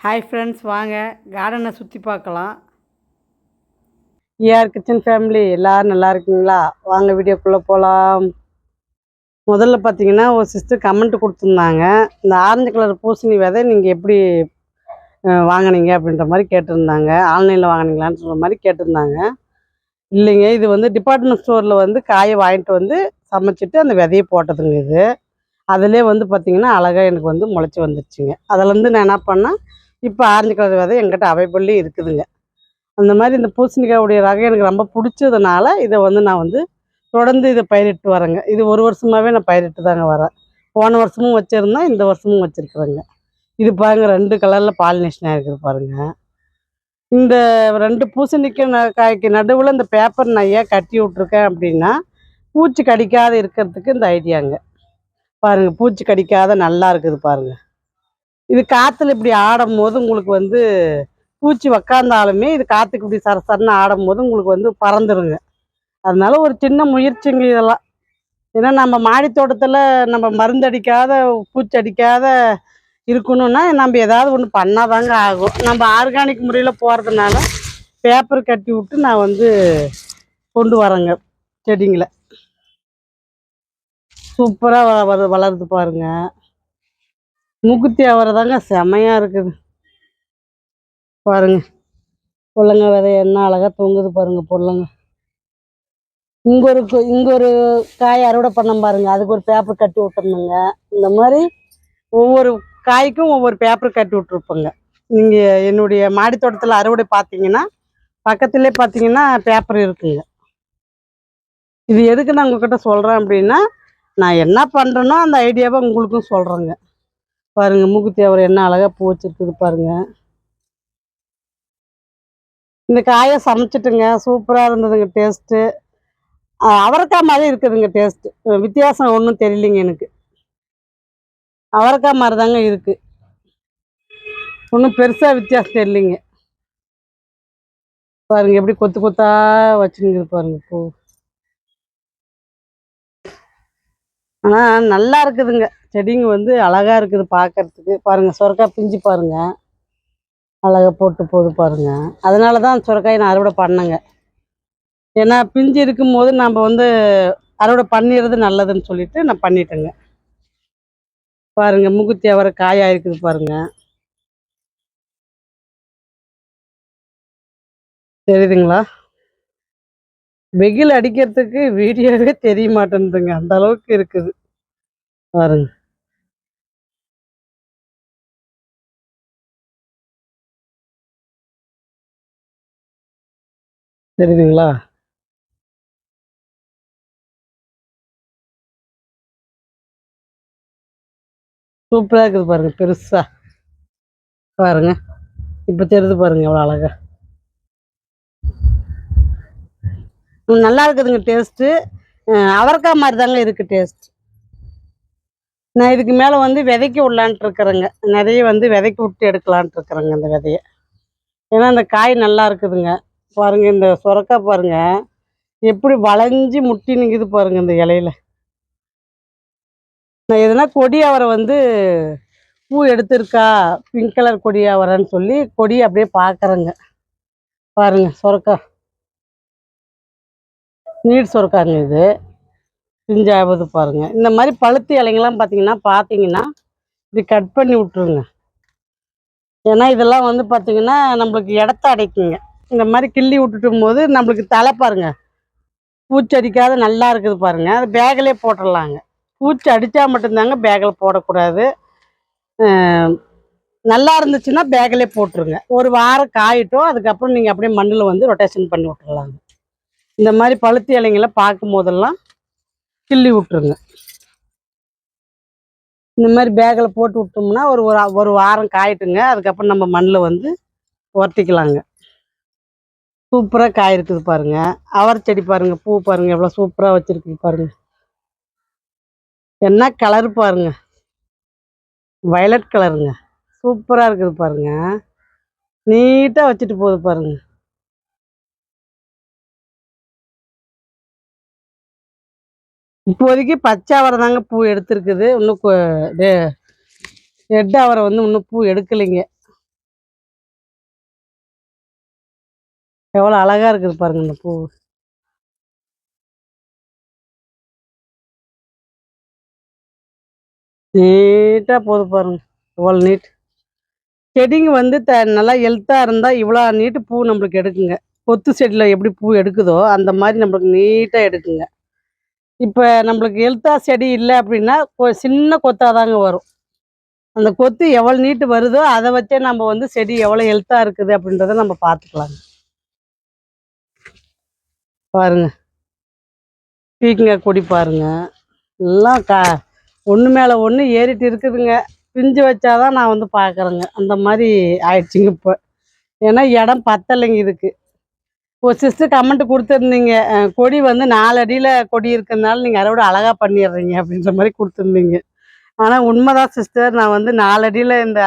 Hi friends, வாங்க கார்டனை சுற்றி பார்க்கலாம். ஏஆர் கிச்சன் ஃபேமிலி எல்லோரும் நல்லா இருக்கீங்களா? வாங்க வீடியோக்குள்ளே போகலாம். முதல்ல பார்த்தீங்கன்னா ஒரு சிஸ்டர் கமெண்ட் கொடுத்துருந்தாங்க, இந்த ஆரஞ்சு கலர் பூசணி விதை நீங்கள் எப்படி வாங்கினீங்க அப்படின்ற மாதிரி கேட்டிருந்தாங்க. ஆன்லைனில் வாங்கினீங்களான்னு சொல்கிற மாதிரி கேட்டிருந்தாங்க. இல்லைங்க, இது வந்து டிபார்ட்மெண்ட் ஸ்டோரில் வந்து காயை வாங்கிட்டு வந்து சமைச்சிட்டு அந்த விதையை போட்டதுங்க. இது அதிலே வந்து பார்த்திங்கன்னா அழகாக எனக்கு வந்து முளைச்சி வந்துடுச்சுங்க. அதிலேருந்து நான் என்ன பண்ணேன், இப்போ ஆரஞ்சு கலர் விதை எங்கிட்ட அவைபிள்லேயும் இருக்குதுங்க. அந்த மாதிரி இந்த பூசணிக்காவுடைய ரகம் எனக்கு ரொம்ப பிடிச்சதுனால இதை வந்து நான் வந்து தொடர்ந்து இதை பயிரிட்டு வரேங்க. இது ஒரு வருஷமாகவே நான் பயிரிட்டு தாங்க வரேன். போன வருஷமும் வச்சுருந்தேன், இந்த வருஷமும் வச்சுருக்குறேங்க. இது பாருங்கள், 2 கலரில் பாலினேஷன் ஆகிருக்குது பாருங்கள். இந்த 2 காய்க்கு நடுவில் இந்த பேப்பர் நான் ஏன் கட்டி விட்ருக்கேன் அப்படின்னா, பூச்சி கடிக்காத இருக்கிறதுக்கு இந்த ஐடியாங்க. பாருங்கள், பூச்சி கடிக்காத நல்லா இருக்குது பாருங்கள். இது காற்றுல இப்படி ஆடும் போது உங்களுக்கு வந்து பூச்சி உக்காந்தாலுமே இது காற்றுக்கு இப்படி சரசரன்னு ஆடும் போது உங்களுக்கு வந்து பறந்துடுங்க. அதனால ஒரு சின்ன முயற்சிங்க இதெல்லாம். ஏன்னா நம்ம மாடி தோட்டத்தில் நம்ம மருந்தடிக்காத பூச்சி அடிக்காத இருக்கணும்னா நம்ம ஏதாவது ஒன்று பண்ணாதாங்க ஆகும். நம்ம ஆர்கானிக் முறையில் போகிறதுனால பேப்பர் கட்டி விட்டு நான் வந்து கொண்டு வரேங்க செடிங்களை. சூப்பராக வளருது பாருங்கள். மூக்குத்தி அவரை தாங்க செமையாக இருக்குது பாருங்க. பொருளங்க விதை என்ன அழகாக தொங்குது பாருங்க பொருளங்க. இங்கே ஒரு காய் அறுவடை பண்ண பாருங்க, அதுக்கு ஒரு பேப்பர் கட்டி விட்டுருந்தோங்க. இந்த மாதிரி ஒவ்வொரு காய்க்கும் ஒவ்வொரு பேப்பர் கட்டி விட்டுருப்போங்க. நீங்கள் என்னுடைய மாடி தோட்டத்தில் அறுவடை பார்த்தீங்கன்னா பக்கத்துலேயே பார்த்தீங்கன்னா பேப்பர் இருக்குங்க. இது எதுக்கு நான் உங்ககிட்ட சொல்கிறேன் அப்படின்னா, நான் என்ன பண்ணுறேனோ அந்த ஐடியாவை உங்களுக்கும் சொல்கிறேங்க. பாருங்கள், மூக்குத்தி அவரை என்ன அழகாக பூ வச்சுருக்குது பாருங்கள். இந்த காயை சமைச்சிட்டுங்க, சூப்பராக இருந்ததுங்க டேஸ்ட்டு. அவரைக்காய் மாதிரி இருக்குதுங்க டேஸ்ட்டு. வித்தியாசம் ஒன்றும் தெரியலிங்க எனக்கு. அவரைக்காய் மாதிரி தாங்க இருக்குது, ஒன்றும் பெருசாக வித்தியாசம் தெரியலிங்க. பாருங்கள் எப்படி கொத்து கொத்தா வச்சுருங்குது பாருங்கள் பூ. ஆனால் நல்லா இருக்குதுங்க, செடிங்க வந்து அழகாக இருக்குது பார்க்கறதுக்கு. பாருங்கள், சுரக்காய் பிஞ்சு பாருங்கள், அழகாக போட்டு போகுது பாருங்கள். அதனால தான் சுரக்காயை நான் அறுவடை பண்ணேங்க. ஏன்னா பிஞ்சு இருக்கும்போது நம்ம வந்து அறுவடை பண்ணிடுறது நல்லதுன்னு சொல்லிட்டு நான் பண்ணிட்டேங்க. பாருங்க, மூக்குத்தி அவரை காயாக இருக்குது பாருங்க. தெரியுதுங்களா? வெயில் அடிக்கிறதுக்கு வீடியோவே தெரிய மாட்டேன்னுதுங்க, அந்த அளவுக்கு இருக்குது பாருங்க. தெரியுதுங்களா? சூப்பராக இருக்குது பாருங்க, பெருசா பாருங்க. இப்போ தெரியுது பாருங்க எவ்வளோ அழகா. நல்லா இருக்குதுங்க டேஸ்ட்டு. அவரைக்காய் மாதிரி தாங்க இருக்குது டேஸ்ட். நான் இதுக்கு மேலே வந்து விதைக்கி விடலான்ட்டு இருக்கிறேங்க. நிறைய வந்து விதைக்கி விட்டு எடுக்கலான்ட்டு இருக்கிறேங்க அந்த விதையை. ஏன்னா அந்த காய் நல்லா இருக்குதுங்க பாருங்க. இந்த சுரக்காய் பாருங்க எப்படி வளைஞ்சி முட்டி நிற்குது பாருங்க இந்த இலையில. நான் எதுனா கொடி அவரை வந்து பூ எடுத்திருக்கா, பிங்க் கலர் கொடி அவரைன்னு சொல்லி கொடியை அப்படியே பார்க்குறேங்க. பாருங்க, சுரக்காய் நீட் சுரக்காங்க இது, பிஞ்சாவது பாருங்க. இந்த மாதிரி பழுத்து இலைங்கெல்லாம் பார்த்தீங்கன்னா இப்படி கட் பண்ணி விட்ருங்க. ஏன்னா இதெல்லாம் வந்து பார்த்தீங்கன்னா நம்மளுக்கு இடத்த அடைக்குங்க. இந்த மாதிரி கிள்ளி விட்டுட்டும் போது நம்மளுக்கு தலை பாருங்க பூச்சி அடிக்காத நல்லா இருக்குது பாருங்க. அது பேக்கிலே போட்டுடலாங்க. பூச்சி அடித்தா மட்டும்தாங்க பேக்கில் போடக்கூடாது. நல்லா இருந்துச்சுன்னா பேக்கிலே போட்டுருங்க. ஒரு வாரம் காயிட்டும், அதுக்கப்புறம் நீங்கள் அப்படியே மண்ணில் வந்து ரொட்டேஷன் பண்ணி விட்டுறலாங்க. இந்த மாதிரி பழுத்து இலைங்களை பார்க்கும் போதெல்லாம் கிள்ளி விட்டுருங்க. இந்த மாதிரி பேக்கில் போட்டு விட்டோம்னா ஒரு வாரம் காயிட்டுங்க, அதுக்கப்புறம் நம்ம மண்ணில் வந்து ஒட்டிக்கலாங்க. சூப்பராக காய் இருக்குது பாருங்க. அவரை செடி பாருங்க, பூ பாருங்க எவ்வளோ சூப்பராக வச்சுருக்குது பாருங்க. என்ன கலர் பாருங்க, வயலட் கலருங்க, சூப்பராக இருக்குது பாருங்க. நீட்டாக வச்சுட்டு போகுது பாருங்க. இப்போதைக்கு பச்சை அவரை தாங்க பூ எடுத்துருக்குது. இன்னும் ரெட் அவரை வந்து இன்னும் பூ எடுக்கலைங்க. எவ்வளோ அழகாக இருக்குது பாருங்கள் இந்த பூ. நீட்டாக போகுது பாருங்க, எவ்வளோ நீட். செடிங்க வந்து நல்லா ஹெல்த்தாக இருந்தால் இவ்வளோ நீட்டு பூ நம்மளுக்கு எடுக்குங்க. கொத்து செடியில் எப்படி பூ எடுக்குதோ அந்த மாதிரி நம்மளுக்கு நீட்டாக எடுக்குங்க. இப்போ நம்மளுக்கு ஹெல்த்தாக செடி இல்லை அப்படின்னா சின்ன கொத்தாக தாங்க வரும். அந்த கொத்து எவ்வளோ நீட்டு வருதோ அதை வச்சே நம்ம வந்து செடி எவ்வளோ ஹெல்த்தாக இருக்குது அப்படின்றத நம்ம பார்த்துக்கலாங்க. பாருங்க, பீக்கங்காய் கொடி பாருங்க, எல்லாம் ஒன்று மேலே ஒன்று ஏறிட்டு இருக்குதுங்க. பிஞ்சு வச்சாதான் நான் வந்து பார்க்குறேங்க. அந்த மாதிரி ஆயிடுச்சுங்க இப்போ. ஏன்னா இடம் பத்தலைங்க இதுக்கு. ஒரு சிஸ்டர் கமெண்ட் கொடுத்துருந்தீங்க, கொடி வந்து 4 அடியில் கொடி இருக்கிறதுனால நீங்கள் அறுவடை அழகாக பண்ணிடுறீங்க அப்படின்ற மாதிரி கொடுத்துருந்தீங்க. ஆனால் உண்மைதான் சிஸ்டர், நான் வந்து 4 அடியில் இந்த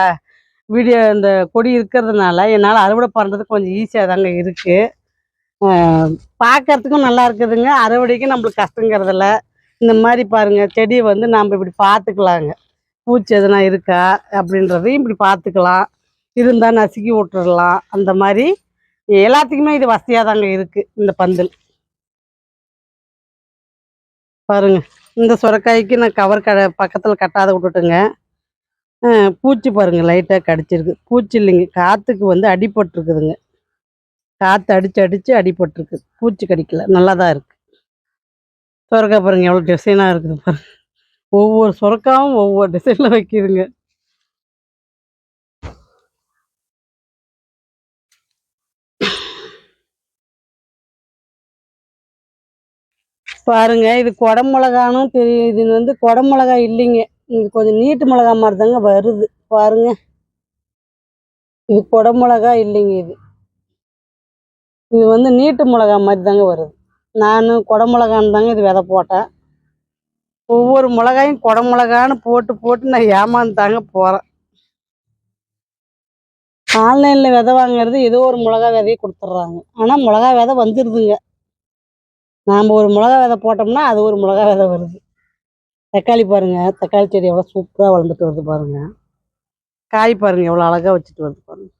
இந்த கொடி இருக்கிறதுனால என்னால் அறுவடை பண்ணுறதுக்கு கொஞ்சம் ஈஸியாக தாங்க இருக்குது. பார்க்கறதுக்கும் நல்லா இருக்குதுங்க, அறுவடைக்கும் நம்மளுக்கு கஷ்டங்கிறதில்ல. இந்த மாதிரி பாருங்கள், செடியை வந்து நாம் இப்படி பார்த்துக்கலாங்க. பூச்சி எதுனா இருக்கா அப்படின்றதையும் இப்படி பார்த்துக்கலாம். இருந்தால் நசுக்கி விட்டுறலாம். அந்த மாதிரி எல்லாத்துக்குமே இது வசதியாக தாங்க இருக்குது இந்த பந்தல். பாருங்க, இந்த சுரைக்காய்க்கு நான் கவர் பக்கத்தில் கட்டாத விட்டுட்டுங்க. பூச்சி பாருங்க, லைட்டாக கடிச்சிருக்கு. பூச்சி இல்லைங்க, காற்றுக்கு வந்து அடிபட்டுருக்குதுங்க. காற்று அடித்து அடித்து அடிபட்டுருக்கு, பூச்சி கடிக்கல, நல்லா தான் இருக்குது. சுரக்காய் பாருங்க எவ்வளோ டிசைனாக இருக்குது பாருங்க. ஒவ்வொரு சுரக்காவும் ஒவ்வொரு டிசைனில் வைக்கிதுங்க. பாருங்க, இது குடமிளகானும் தெரியும். இது வந்து குடமிளகா இல்லைங்க, இது கொஞ்சம் நீட்டு மிளகா மாதிரி தாங்க வருது. பாருங்க, இது குடமிளகா இல்லைங்க. இது வந்து நீட்டு மிளகா மாதிரி தாங்க வருது. நான் குடமிளகான்னு தாங்க இது விதை போட்டேன். ஒவ்வொரு மிளகாயும் குடமிளகான்னு போட்டு போட்டு நான் ஏமாந்து தாங்க போகிறேன். ஆன்லைனில் விதை வாங்குறது ஏதோ ஒரு மிளகா விதையை கொடுத்துட்றாங்க. ஆனால் மிளகா விதை வந்துடுதுங்க. நாம் ஒரு மிளகா விதை போட்டோம்னா அது ஒரு மிளகா விதை வருது. தக்காளி பாருங்கள், தக்காளி செடி எவ்வளோ சூப்பராக வளர்ந்துட்டு வருது பாருங்கள். காய் பாருங்கள் எவ்வளோ அழகாக வச்சுட்டு வருது பாருங்கள்.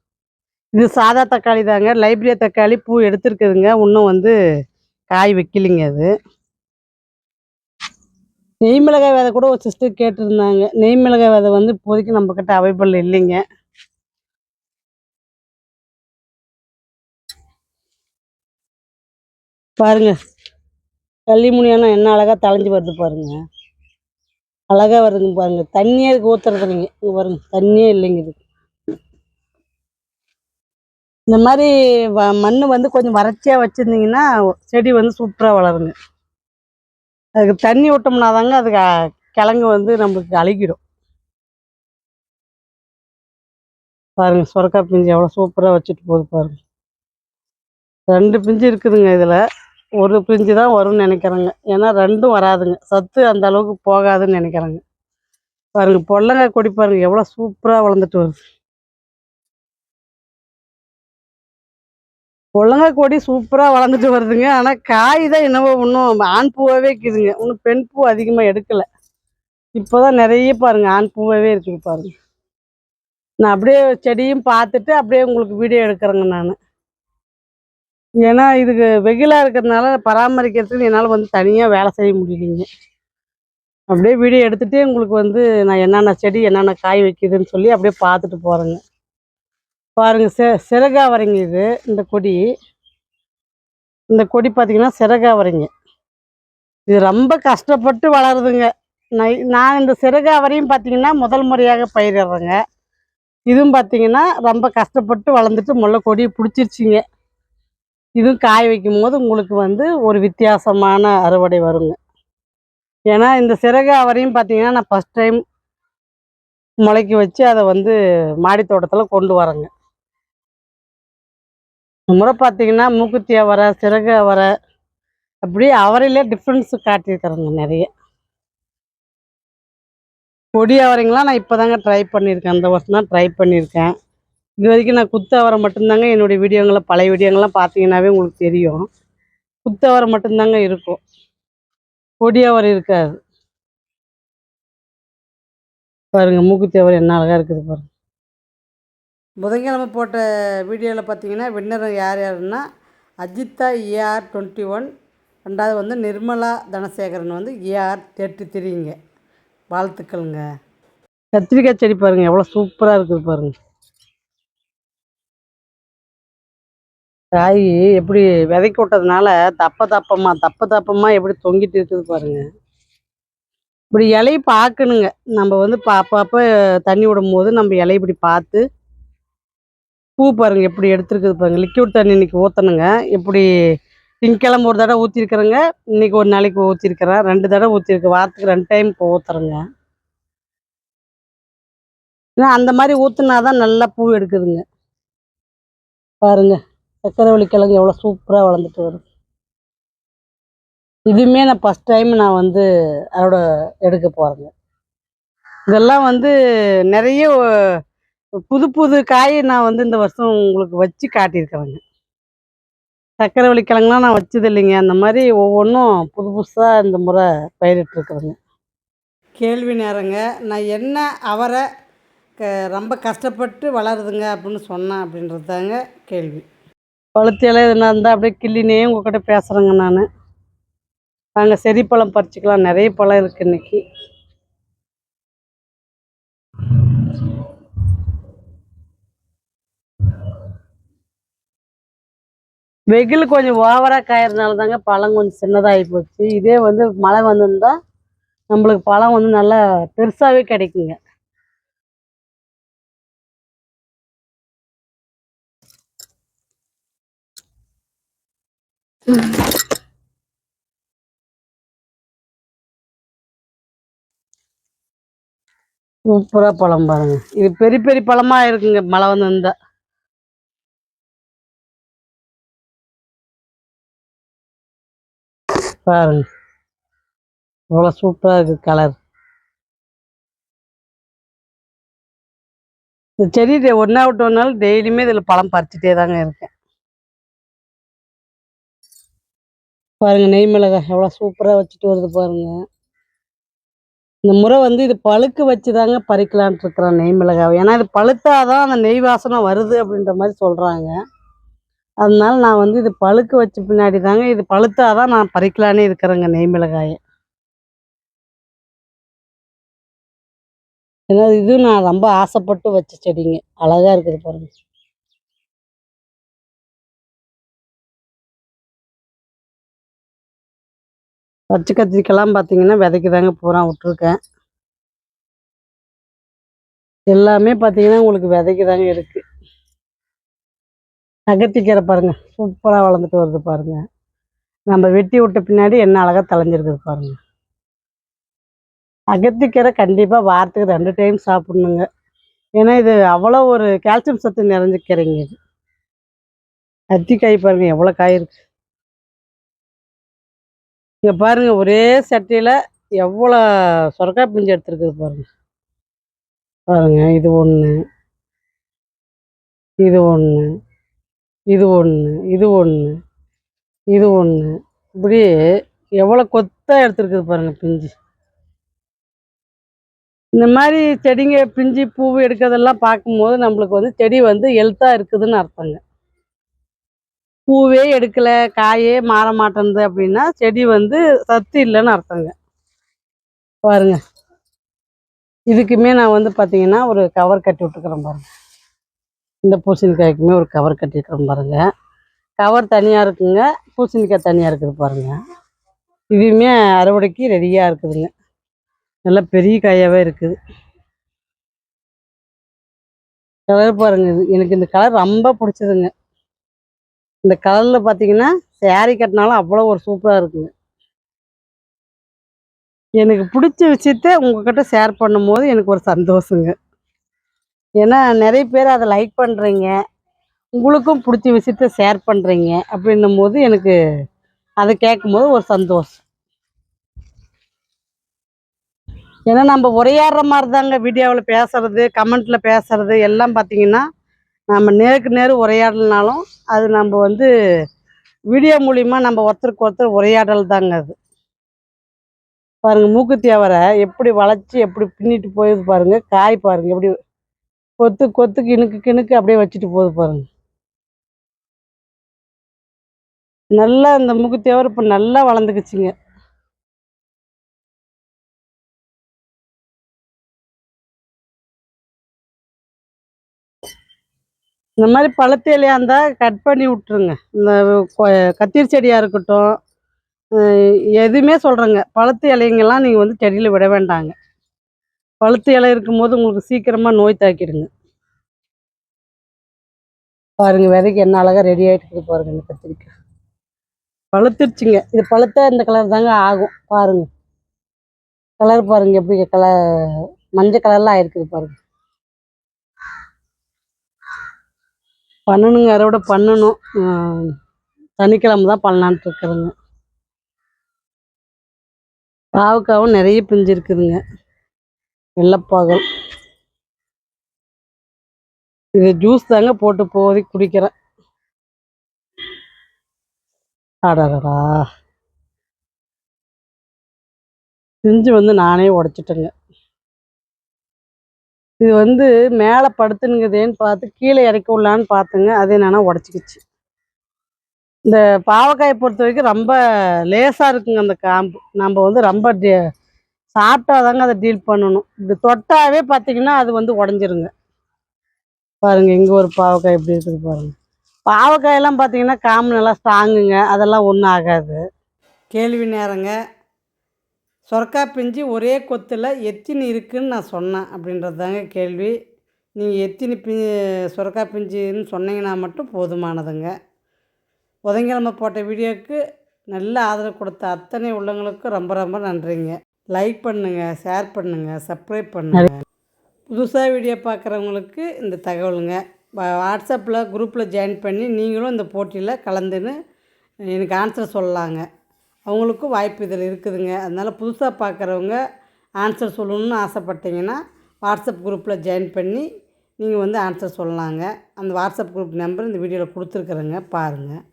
இது சாதா தக்காளி தாங்க, லைப்ரரியா தக்காளி. பூ எடுத்துருக்குதுங்க, இன்னும் வந்து காய் வைக்கலிங்க. அது நெய் மிளகாய் விதை கூட ஒரு சிஸ்டர் கேட்டிருந்தாங்க. நெய் மிளகாய் விதை வந்து இப்போதைக்கு நம்மக்கிட்ட அவைலபிள் இல்லைங்க. பாருங்க, கள்ளிமுனியானா என்ன அழகாக தளைஞ்சு வருது பாருங்க, அழகாக வருதுங்க பாருங்க. தண்ணியே இதுக்கு ஊற்றுறது இல்லைங்க. இங்கே பாருங்க, தண்ணியே இல்லைங்க இதுக்கு. இந்த மாதிரி மண் வந்து கொஞ்சம் வறட்சியாக வச்சுருந்தீங்கன்னா செடி வந்து சூப்பராக வளருங்க. அதுக்கு தண்ணி விட்டோம்னா தாங்க அதுக்கு கிழங்கு வந்து நம்மளுக்கு அழுகிடும். பாருங்க, சுரக்காய் பிஞ்சு எவ்வளோ சூப்பராக வச்சுட்டு போகுது பாருங்க. 2 பிஞ்சு இருக்குதுங்க. இதில் ஒரு பிஞ்சு தான் வரும்னு நினைக்கிறேங்க. ஏன்னா 2ம் வராதுங்க, சத்து அந்த அளவுக்கு போகாதுன்னு நினைக்கிறேங்க. பாருங்க, பொடலங்காய் கொடி பாருங்க எவ்வளோ சூப்பராக வளர்ந்துட்டு வருது. பொடலங்காய் கொடி சூப்பராக வளர்ந்துட்டு வருதுங்க. ஆனால் காய் தான் என்னவோ இன்னும் ஆண் பூவாகவே இருக்குதுங்க. இன்னும் பெண் பூ அதிகமாக எடுக்கலை. இப்போ தான் நிறைய பாருங்க ஆண் பூவாகவே இருக்குது பாருங்க. நான் அப்படியே செடியும் பார்த்துட்டு அப்படியே உங்களுக்கு வீடியோ எடுக்கிறேங்க நான். ஏன்னா இதுக்கு வெயிலாக இருக்கிறதுனால பராமரிக்கிறதுக்கு என்னால் வந்து தனியாக வேலை செய்ய முடியலைங்க. அப்படியே வீடியோ எடுத்துகிட்டே உங்களுக்கு வந்து நான் என்னென்ன செடி என்னென்ன காய் வைக்குதுன்னு சொல்லி அப்படியே பார்த்துட்டு போகிறேங்க. பாருங்கள், சிறகாவரைங்க இது. இந்த கொடி பார்த்திங்கன்னா சிறகாவரைங்க. இது ரொம்ப கஷ்டப்பட்டு வளருதுங்க. நான் இந்த சிறகாவரையும் பார்த்திங்கன்னா முதல் முறையாக பயிரிடுறேங்க. இதுவும் பார்த்திங்கன்னா ரொம்ப கஷ்டப்பட்டு வளர்ந்துட்டு முல்லை கொடி பிடிச்சிருச்சிங்க. இதுவும் காய் வைக்கும் போது உங்களுக்கு வந்து ஒரு வித்தியாசமான அறுவடை வருங்க. ஏன்னா இந்த சிறகாவரையும் பார்த்திங்கன்னா நான் ஃபஸ்ட் டைம் முளைக்க வச்சு அதை வந்து மாடி தோட்டத்தில் கொண்டு வரேங்க. முறை பார்த்திங்கன்னா மூக்குத்தி அவரை, சிறகு அவரை, அப்படியே அவரையிலே டிஃப்ரென்ஸு காட்டியிருக்கிறேங்க நிறைய. கொடி அவரைங்களாம் நான் இப்போ தாங்க ட்ரை பண்ணியிருக்கேன். அந்த வருஷம் தான் ட்ரை பண்ணியிருக்கேன். இது வரைக்கும் நான் குத்து அவரை மட்டும்தாங்க என்னுடைய வீடியோங்களை, பழைய வீடியோங்கள்லாம் பார்த்தீங்கன்னாவே உங்களுக்கு தெரியும். குத்து அவரை மட்டும்தாங்க இருக்கும், கொடி அவரை இருக்காது. பாருங்கள், மூக்குத்தி அவரை என்ன அழகாக இருக்குது பாருங்கள். புதன்கிழமை போட்ட வீடியோவில் பார்த்தீங்கன்னா வின்னர் யார் யாருன்னா அஜித்தா ER21, ரெண்டாவது வந்து நிர்மலா தனசேகரன் வந்து ER33ங்க. வாழ்த்துக்கள்ங்க. கத்திரிக்காய் செடி பாருங்கள் எவ்வளோ சூப்பராக இருக்குது பாருங்கள். காய் எப்படி விதைக்கு விட்டதுனால தப்பமாக எப்படி தொங்கிட்டு இருக்குது பாருங்கள். இப்படி இலையை பார்க்கணுங்க. நம்ம வந்து அப்பப்போ தண்ணி விடும்போது நம்ம இலையை இப்படி பார்த்து, பூ பாருங்கள் எப்படி எடுத்துருக்குது பாருங்கள். லிக்விட் தண்ணி இன்றைக்கி ஊற்றணுங்க. இப்படி திங்கக்கிழமை ஒரு தடவை ஊற்றிருக்கிறேங்க, இன்றைக்கி ஒரு நாளைக்கு ஊற்றிருக்கிறேன், 2 தடவை ஊற்றிருக்கேன். வாரத்துக்கு 2 டைம் இப்போ ஊற்றுறேங்க. ஏன்னா அந்த மாதிரி ஊற்றுனா தான் நல்லா பூ எடுக்குதுங்க. பாருங்கள் சக்கரவள்ளி கிழங்கு எவ்வளோ சூப்பராக வளர்ந்துட்டு வருது. இதுவுமே நான் ஃபஸ்ட் டைம் நான் வந்து அறுவடை எடுக்க போகிறேங்க. இதெல்லாம் வந்து நிறைய புது புது காய் நான் வந்து இந்த வருஷம் உங்களுக்கு வச்சு காட்டியிருக்கிறேங்க. சக்கரவள்ளி கிழங்குலாம் நான் வச்சது இல்லைங்க. அந்த மாதிரி ஒவ்வொன்றும் புது புதுசாக இந்த முறை பயிரிட்டுருக்குறேங்க. கேள்வி நேரங்க. நான் என்ன அவரை ரொம்ப கஷ்டப்பட்டு வளருதுங்க அப்படின்னு சொன்னேன் அப்படின்றது தாங்க கேள்வி. பழுத்து இலை எதுனா இருந்தால் அப்படியே கிள்ளினே உங்கள்கிட்ட பேசுகிறேங்க நான். நாங்கள் செரி பழம் பறிச்சுக்கலாம், நிறைய பழம் இருக்குது இன்றைக்கி. வெயில் கொஞ்சம் ஓவராக காயறதுனால தாங்க பழம் கொஞ்சம் சின்னதாகி போச்சு. இதே வந்து மழை வந்திருந்தா நம்மளுக்கு பழம் வந்து நல்லா பெருசாகவே கிடைக்குங்க. சூப்பராக பழம் பாருங்க. இது பெரிய பெரிய பழமாக இருக்குங்க மழை வந்திருந்தா. பாருங்க இவ்வளோ சூப்பராக இருக்குது கலர். இந்த செடி ஒன்றா விட்டு ஒரு நாள் டெய்லியுமே இதில் பழம் பறிச்சுட்டே தாங்க இருக்கேன். பாருங்கள் நெய் மிளகாய் எவ்வளோ சூப்பராக வச்சுட்டு வருது பாருங்கள். இந்த முறை வந்து இது பழுக்க வச்சு தாங்க பறிக்கலான்ட்டு இருக்கிறேன் நெய் மிளகாய். ஏன்னா இது பழுத்தாதான் அந்த நெய் வாசனை வருது அப்படின்ற மாதிரி சொல்கிறாங்க. அதனால நான் வந்து இது பழுக்க வச்ச பின்னாடி தாங்க, இது பழுத்தாதான் நான் பறிக்கலானே இருக்கிறேங்க நெய் மிளகாயை. ஏன்னா இது நான் ரொம்ப ஆசைப்பட்டு வச்ச செடிங்க. அழகாக இருக்குது பாருங்க. பச்சை கத்திரிக்காய்லாம் பார்த்தீங்கன்னா விதைக்கு தாங்க பூரா விட்ருக்கேன். எல்லாமே பார்த்தீங்கன்னா உங்களுக்கு விதைக்கு தாங்க இருக்குது. அகத்திக்கீரை பாருங்க சூப்பராக வளர்ந்துட்டு வருது பாருங்க. நம்ம வெட்டி விட்ட பின்னாடி என்ன அழகாக தளைஞ்சிருக்குது பாருங்க. அகத்திக்கீரை கண்டிப்பாக வாரத்துக்கு 2 டைம் சாப்பிட்ணுங்க. ஏன்னா இது அவ்வளோ ஒரு கால்சியம் சத்து நிறைஞ்ச கீரைங்க இது. அத்திக்காய் பாருங்க எவ்வளோ காய் இருக்கு. இங்கே பாருங்க ஒரே சட்டியில் எவ்வளோ சொரக்காய் பிஞ்சு எடுத்துருக்குது பாருங்க. பாருங்க இது ஒன்று, இது ஒன்று, இது ஒன்று, இது ஒன்று, இது ஒன்று, இப்படி எவ்வளோ கொத்தாக எடுத்துருக்குது பாருங்க பிஞ்சு. இந்த மாதிரி செடிங்க பிஞ்சு பூ எடுக்கிறதெல்லாம் பார்க்கும்போது நம்மளுக்கு வந்து செடி வந்து ஹெல்த்தாக இருக்குதுன்னு அர்த்தங்க. பூவே எடுக்கலை, காயே மாற மாட்டேன்து அப்படின்னா செடி வந்து சத்து இல்லைன்னு அர்த்தங்க. பாருங்க இதுக்குமே நான் வந்து பார்த்தீங்கன்னா ஒரு கவர் கட்டி விட்டுக்கிறேன் பாருங்க. இந்த பூசணிக்காய்க்குமே ஒரு கவர் கட்டியிருக்கிறேன் பாருங்க. கவர் தனியாக இருக்குங்க, பூசணிக்காய் தனியாக இருக்குது பாருங்க. இதுவுமே அறுவடைக்கு ரெடியாக இருக்குதுங்க. நல்லா பெரிய காயாகவே இருக்குது. கலர் பாருங்க, இது எனக்கு இந்த கலர் ரொம்ப பிடிச்சதுங்க. இந்த கலரில் பார்த்தீங்கன்னா சேரீ கட்டினாலும் அவ்வளோ ஒரு சூப்பராக இருக்குங்க. எனக்கு பிடிச்ச விஷயத்த உங்ககிட்ட ஷேர் பண்ணும்போது எனக்கு ஒரு சந்தோஷங்க. ஏன்னா நிறைய பேர் அதை லைக் பண்ணுறீங்க, உங்களுக்கும் பிடிச்ச விஷயத்த ஷேர் பண்ணுறீங்க அப்படின்னும் போது எனக்கு அதை கேட்கும்போது ஒரு சந்தோஷம். ஏன்னா நம்ம உரையாடுற மாதிரி தாங்க வீடியோவில் பேசுறது, கமெண்ட்டில் பேசுறது எல்லாம் பார்த்தீங்கன்னா நம்ம நேருக்கு நேர் உரையாடலனாலும் அது நம்ம வந்து வீடியோ மூலிமா நம்ம ஒருத்தருக்கு ஒருத்தர் உரையாடல் தாங்க அது. பாருங்கள் மூக்குத்தி அவரை எப்படி வளைச்சி எப்படி பின்னிட்டு போகுது பாருங்கள். காய் பாருங்கள் எப்படி கொத்து கொத்துக்கு கிணுக்கு கிணுக்கு அப்படியே வச்சுட்டு போகுது பாருங்கள். நல்லா இந்த மூக்குத்தியோர் இப்போ நல்லா வளர்ந்துக்குச்சுங்க. இந்த மாதிரி பழுத்த இலையா இருந்தால் கட் பண்ணி விட்ருங்க. இந்த கத்திரி செடியாக இருக்கட்டும், எதுவுமே சொல்கிறேங்க, பழுத்த இலைங்கெல்லாம் நீங்கள் வந்து செடியில் விட வேண்டாங்க. பழுத்த இலை இருக்கும்போது உங்களுக்கு சீக்கிரமாக நோய் தாக்கிடுங்க. பாருங்கள், விதைக்கு என்ன அழகாக ரெடி ஆகிட்டு பாருங்கள். இந்த கத்திரிக்காய் பழுத்துருச்சுங்க. இது பழுத்தா இந்த கலர் தாங்க ஆகும். பாருங்கள், கலர் பாருங்கள் எப்படி கலர் மஞ்சள் கலரில் ஆயிருக்குது பாருங்கள். பண்ணணுங்க, அறுவடை பண்ணணும். சனிக்கிழமை தான் பண்ணலான்ட்டு இருக்கிறேங்க. பாவக்காவும் நிறைய பிஞ்சு இருக்குதுங்க. வெள்ளைப்பாகல் இது ஜூஸ் தாங்க போட்டு போதைக்கு குடிக்கிறேன். அடடா, பிஞ்சு வந்து நானே உடைச்சிட்டேங்க. இது வந்து மேலே படுத்துனுங்குதேன்னு பார்த்து கீழே இறக்கி விடலான்னு பார்த்துங்க, அது என்னன்னா உடச்சிக்கிச்சு. இந்த பாவக்காயை பொறுத்த வரைக்கும் ரொம்ப லேசாக இருக்குங்க அந்த காம்பு. நம்ம வந்து ரொம்ப சாப்பிட்டா தாங்க அதை டீல் பண்ணணும். இப்படி தொட்டாவே பார்த்தீங்கன்னா அது வந்து உடஞ்சிருங்க. பாருங்கள், இங்கே ஒரு பாவக்காய் எப்படி இருக்குது பாருங்கள். பாவக்காயெல்லாம் பார்த்தீங்கன்னா காம்பு நல்லா ஸ்ட்ராங்குங்க, அதெல்லாம் ஒன்றும் ஆகாது. கேள்வி நேரங்க. சொரக்காய் பிஞ்சு ஒரே கொத்தில் எத்தினி இருக்குதுன்னு நான் சொன்னேன் அப்படின்றது தாங்க கேள்வி. நீங்கள் எத்தினி சொரக்காய் பிஞ்சுன்னு சொன்னீங்கன்னா மட்டும் போதுமானதுங்க. புதன்கிழமை போட்ட வீடியோவுக்கு நல்ல ஆதரவு கொடுத்த அத்தனை உள்ளவங்களுக்கும் ரொம்ப ரொம்ப நன்றிங்க. லைக் பண்ணுங்கள், ஷேர் பண்ணுங்கள், சப்ஸ்கிரைப் பண்ணுங்கள். புதுசாக வீடியோ பார்க்குறவங்களுக்கு இந்த தகவலுங்க. வாட்ஸ்அப்பில் குரூப்பில் ஜாயின் பண்ணி நீங்களும் இந்த போட்டியில் கலந்துன்னு எனக்கு ஆன்சர் சொல்லலாங்க. அவங்களுக்கும் வாய்ப்பு இதில் இருக்குதுங்க. அதனால் புதுசாக பார்க்குறவங்க ஆன்சர் சொல்லணும்னு ஆசைப்பட்டீங்கன்னா வாட்ஸ்அப் குரூப்பில் ஜாயின் பண்ணி நீங்கள் வந்து ஆன்சர் சொல்லலாங்க. அந்த வாட்ஸ்அப் குரூப் நம்பர் இந்த வீடியோவில் கொடுத்துருக்குறேங்க, பாருங்கள்.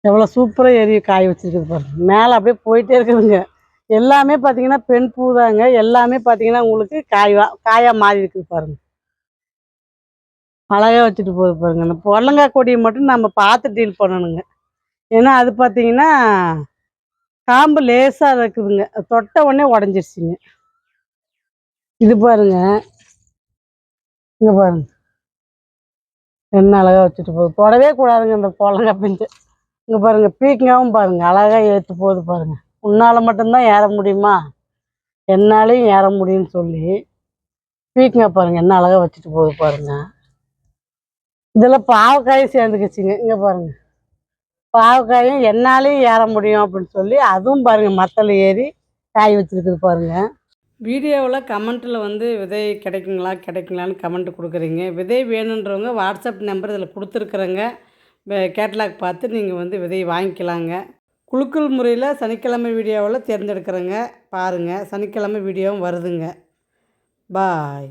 எவ்வளோ சூப்பராக ஏறி காய வச்சுருக்குது பாருங்கள். மேலே அப்படியே போயிட்டே இருக்குதுங்க. எல்லாமே பார்த்தீங்கன்னா பெண் பூ தாங்க. எல்லாமே பார்த்தீங்கன்னா உங்களுக்கு காயாக மாறி இருக்குது பாருங்கள். அழகாக வச்சுட்டு போகுது பாருங்கள். இந்த புடலங்காய் கொடியை மட்டும் நம்ம பார்த்து டீல் பண்ணணுங்க. ஏன்னா அது பார்த்தீங்கன்னா காம்பு லேசாக இருக்குதுங்க, தொட்ட உடனே உடஞ்சிருச்சுங்க. இது பாருங்க, இங்கே பாருங்க என்ன அழகாக வச்சுட்டு போகுது. தொடவே கூடாதுங்க இந்த புடலங்காய் பிஞ்சு. இங்கே பாருங்கள், பீக்கங்காவும் பாருங்கள் அழகாக ஏற்று போகுது பாருங்கள். உன்னால் மட்டும்தான் ஏற முடியுமா, என்னாலையும் ஏற முடியும்னு சொல்லி பீக்கங்காய் பாருங்கள் என்ன அழகாக வச்சுட்டு போகுது பாருங்கள். இதில் பாவக்காயும் சேர்ந்துக்கிச்சுங்க. இங்கே பாருங்கள், பாவக்காயும் என்னாலையும் ஏற முடியும் அப்படின்னு சொல்லி அதுவும் பாருங்கள் மரத்தில் ஏறி காய் வச்சுருக்குது பாருங்கள். வீடியோவில் கமெண்ட்டில் வந்து விதை கிடைக்குங்களான்னு கமெண்ட் கொடுக்குறீங்க. விதை வேணுன்றவங்க வாட்ஸ்அப் நம்பர் இதில் கொடுத்துருக்குறேங்க. கேட்லாக் பார்த்து நீங்கள் வந்து விதையை வாங்கிக்கலாங்க. குலுக்கல் முறையில் சனிக்கிழமை வீடியோவில் தேர்ந்தெடுக்கிறேங்க, பாருங்கள். சனிக்கிழமை வீடியோவும் வருதுங்க. பாய்.